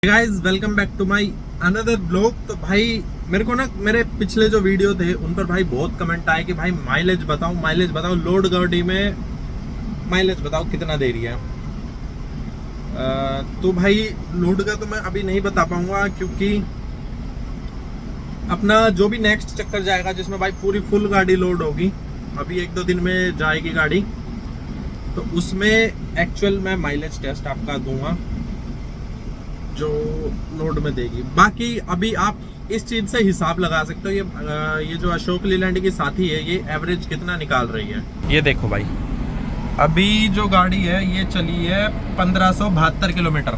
Guys welcome back to my another blog. तो भाई मेरे को ना मेरे पिछले जो वीडियो थे उन पर भाई बहुत कमेंट आए कि भाई माइलेज बताओ लोड गाड़ी में माइलेज बताओ कितना दे रही है। तो भाई लोड का तो मैं अभी नहीं बता पाऊंगा क्योंकि अपना जो भी नेक्स्ट चक्कर जाएगा जिसमें भाई पूरी फुल गाड़ी लोड होगी, अभी एक दो दिन में जाएगी गाड़ी, तो उसमें एक्चुअल मैं माइलेज टेस्ट आपका दूंगा जो लोड में देगी। बाकी अभी आप इस चीज से हिसाब लगा सकते हो, ये जो अशोक लीलैंड की साथी है ये एवरेज कितना निकाल रही है। ये देखो भाई, अभी जो गाड़ी है ये चली है 1572 किलोमीटर।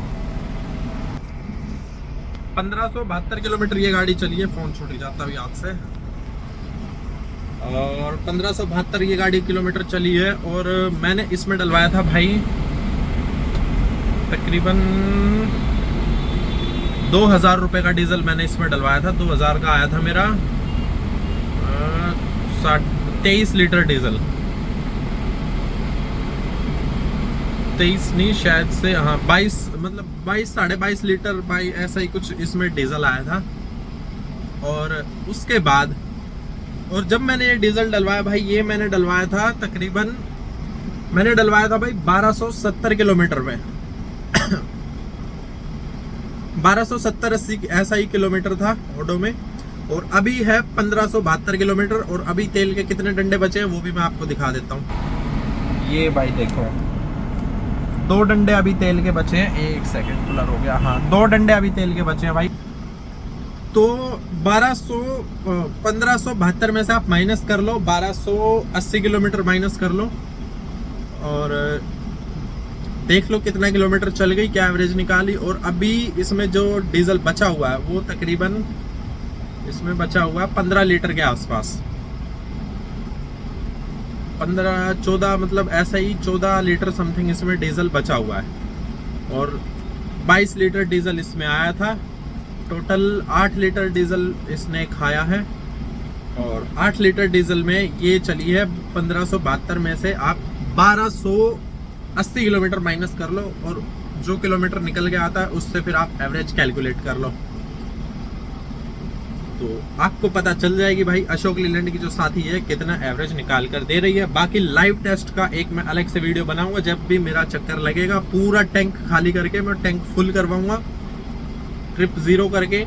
1572 किलोमीटर ये गाड़ी चली है। फोन छूट जाता है हाथ से। और 1572 ये गाड़ी किलोमीटर चली है और मैंने इसमें डलवाया था भाई तकरीबन 2000 रुपये का डीजल मैंने इसमें डलवाया था। 2000 का आया था मेरा 23 लीटर डीजल। 23 नहीं शायद से, हाँ 22, मतलब 22-22.5 लीटर भाई ऐसा ही कुछ इसमें डीजल आया था। और उसके बाद और जब मैंने ये डीजल डलवाया भाई, ये मैंने डलवाया था तकरीबन, मैंने डलवाया था भाई 1270 किलोमीटर में 1270-80 ऐसा ही किलोमीटर था ऑटो में। और अभी है 1572 किलोमीटर और अभी तेल के कितने डंडे बचे हैं वो भी मैं आपको दिखा देता हूँ। ये भाई देखो 2 डंडे अभी तेल के बचे हैं। एक सेकंड कूलर हो गया, हाँ 2 डंडे अभी तेल के बचे हैं भाई। तो 1572 में से आप माइनस कर लो, 1280 किलोमीटर माइनस कर लो और देख लो कितना किलोमीटर चल गई, क्या एवरेज निकाली। और अभी इसमें जो डीजल बचा हुआ है वो तकरीबन इसमें बचा हुआ है 15 लीटर के आसपास, 15-14 मतलब ऐसा ही 14 लीटर समथिंग इसमें डीजल बचा हुआ है। और 22 लीटर डीजल इसमें आया था। टोटल 8 लीटर डीजल इसने खाया है और 8 लीटर डीजल में ये चली है 1572 में से आप 1280 किलोमीटर माइनस कर लो और जो किलोमीटर निकल के आता है उससे फिर आप एवरेज कैलकुलेट कर लो, तो आपको पता चल जाएगी भाई अशोक लीलैंड की जो साथी है कितना एवरेज निकाल कर दे रही है। बाकी लाइव टेस्ट का एक मैं अलग से वीडियो बनाऊंगा जब भी मेरा चक्कर लगेगा। पूरा टैंक खाली करके मैं टैंक फुल करवाऊंगा ट्रिप 0 करके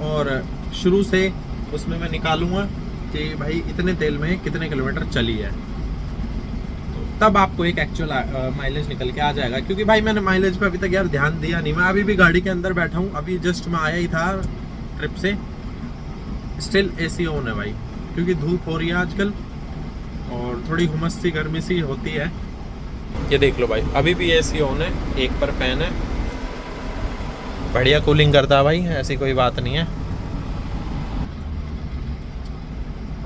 और शुरू से उसमें मैं निकालूंगा कि भाई इतने तेल में कितने किलोमीटर चली है, तब आपको एक एक्चुअल माइलेज निकल के आ जाएगा। क्योंकि भाई मैंने माइलेज पे अभी तक यार ध्यान दिया नहीं, मैं अभी भी गाड़ी के अंदर बैठा हूँ, अभी जस्ट मैं आया ही था ट्रिप से। स्टिल एसी ऑन है भाई क्योंकि धूप हो रही है आजकल और थोड़ी हुमस सी गर्मी सी होती है। ये देख लो भाई अभी भी एसी ऑन है, एक पर फैन है, बढ़िया कूलिंग करता है भाई, ऐसी कोई बात नहीं है।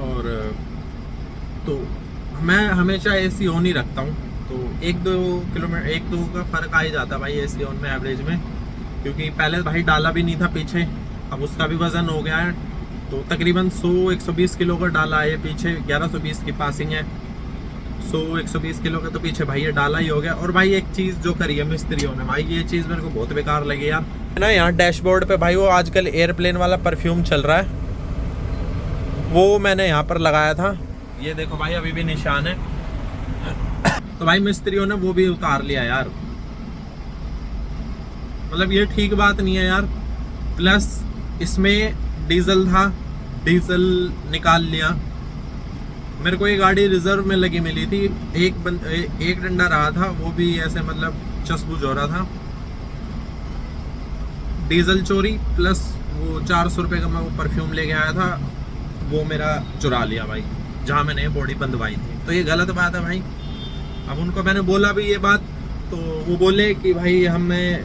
और तो मैं हमेशा एसी ऑन ही रखता हूँ, तो 1-2 का फर्क आ ही जाता है भाई एसी ऑन में एवरेज में। क्योंकि पहले भाई डाला भी नहीं था पीछे, अब उसका भी वजन हो गया है, तो तकरीबन 100-120 किलो का डाला है पीछे, 1120 की पासिंग है, 100-120 किलो का तो पीछे भाई ये डाला ही हो गया। और भाई एक चीज़ जो करी है मिस्त्रियों ने भाई, ये चीज़ मेरे को बहुत बेकार लगी यार ना। यहाँ डैशबोर्ड पे भाई वो आजकल एयरप्लेन वाला परफ्यूम चल रहा है, वो मैंने यहाँ पर लगाया था, ये देखो भाई अभी भी निशान है। तो भाई मिस्त्रियों ने वो भी उतार लिया यार, मतलब ये ठीक बात नहीं है यार। प्लस इसमें डीजल था, डीजल निकाल लिया। मेरे को ये गाड़ी रिजर्व में लगी मिली थी, एक डंडा रहा था वो भी ऐसे मतलब चस्बूज हो रहा था। डीजल चोरी प्लस वो 400 रुपये का मैं वो परफ्यूम लेके आया था, वो मेरा चुरा लिया भाई जहाँ मैंने बॉडी बंधवाई थी। तो ये गलत बात है भाई। अब उनको मैंने बोला भी ये बात, तो वो बोले कि भाई हमें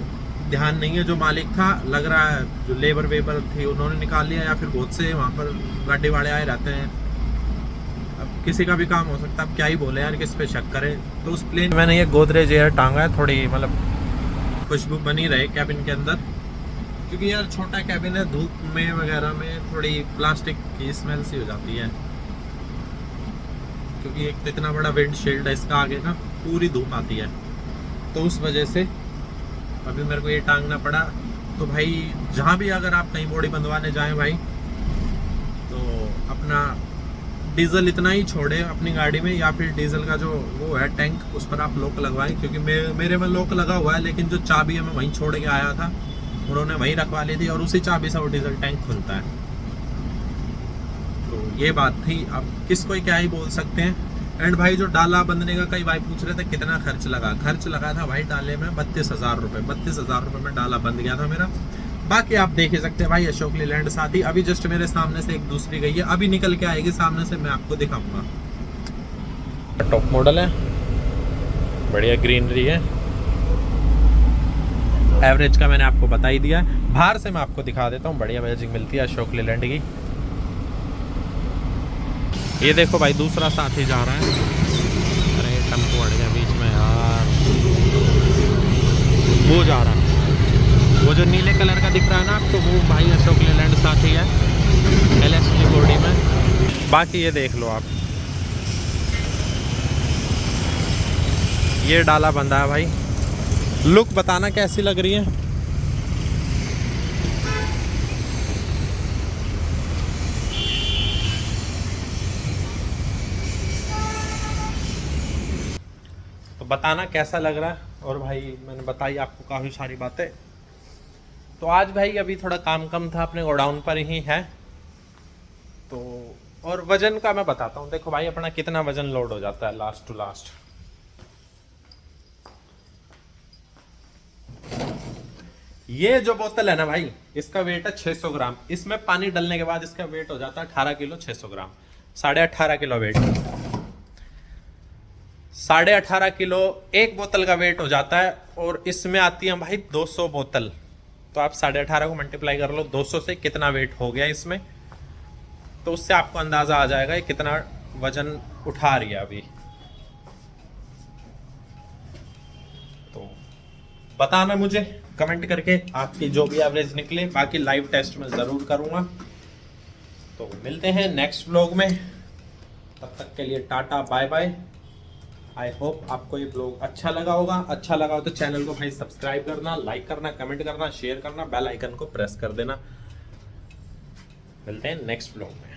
ध्यान नहीं है, जो मालिक था लग रहा है जो लेबर वेबर थी उन्होंने निकाल लिया, या फिर बहुत से वहाँ पर गाड़ी वाले आए रहते हैं, अब किसी का भी काम हो सकता है, अब क्या ही बोले यार, किस पे शक करें। तो उस प्लेन मैंने ये गोदरेज एयर टांगा है, थोड़ी मतलब खुशबू बनी रहे कैबिन के अंदर, क्योंकि यार छोटा कैबिन है, धूप में वगैरह में थोड़ी प्लास्टिक की स्मेल सी हो जाती है, क्योंकि एक तो इतना बड़ा विंडशील्ड है इसका आगे का, पूरी धूप आती है, तो उस वजह से अभी मेरे को ये टांगना पड़ा। तो भाई जहाँ भी अगर आप कहीं बॉडी बंधवाने जाएं भाई, तो अपना डीजल इतना ही छोड़े अपनी गाड़ी में, या फिर डीजल का जो वो है टैंक उस पर आप लॉक लगवाएं, क्योंकि मेरे में लॉक लगा हुआ है, लेकिन जो चाबी है मैं वहीं छोड़ के आया था, उन्होंने वहीं रखवा ली थी और उसी चाबी से वो डीजल टैंक खुलता है। तो ये बात थी, अब किसको क्या ही बोल सकते हैं। एंड भाई जो डाला बंधने का कई भाई पूछ रहे थे कितना खर्च लगा था भाई डाले में 32,000 रुपये। 32,000 रुपये में डाला बंध गया था मेरा। बाकी आप देख ही सकते हैं भाई अशोक लीलैंड साथी अभी जस्ट मेरे सामने से एक दूसरी गई है, अभी निकल के आएगी सामने से, मैं आपको दिखाऊंगा। टॉप मॉडल है, बढ़िया ग्रीनरी है। एवरेज का मैंने आपको बता ही दिया है। बाहर से मैं आपको दिखा देता हूँ, बढ़िया मैजिक मिलती है अशोक लीलैंड की। ये देखो भाई दूसरा साथी जा रहा है। अरे टेम्पो अड़ गया बीच में यार, वो जा रहा है, वो जो नीले कलर का दिख रहा है ना आपको, वो भाई अशोक लीलैंड साथी है LS की बॉडी में। बाकी ये देख लो आप, ये डाला बंधा है भाई। लुक बताना कैसी लग रही है। तो बताना कैसा लग रहा है। और भाई मैंने बताई आपको काफ़ी सारी बातें। तो आज भाई अभी थोड़ा काम कम था, अपने गोडाउन पर ही है। तो और वजन का मैं बताता हूँ। देखो भाई अपना कितना वजन लोड हो जाता है लास्ट टू लास्ट। ये जो बोतल है ना भाई, इसका वेट है 600 ग्राम। इसमें पानी डालने के बाद इसका वेट हो जाता है 18 किलो 600 ग्राम, 18.5 किलो वेट। 18.5 किलो एक बोतल का वेट हो जाता है। और इसमें आती है भाई 200 बोतल। तो आप 18.5 को मल्टीप्लाई कर लो 200 से, कितना वेट हो गया इसमें। तो उससे आपको अंदाजा आ जाएगा ये कितना वजन उठा रही है अभी। तो बताना मुझे कमेंट करके आपकी जो भी एवरेज निकले। बाकी लाइव टेस्ट में ज़रूर करूँगा। तो मिलते हैं नेक्स्ट व्लॉग में, तब तक के लिए टाटा बाय बाय। आई होप आपको ये ब्लॉग अच्छा लगा होगा। अच्छा लगा हो तो चैनल को भाई सब्सक्राइब करना, लाइक करना, कमेंट करना, शेयर करना, बेल आइकन को प्रेस कर देना। मिलते हैं नेक्स्ट ब्लॉग में।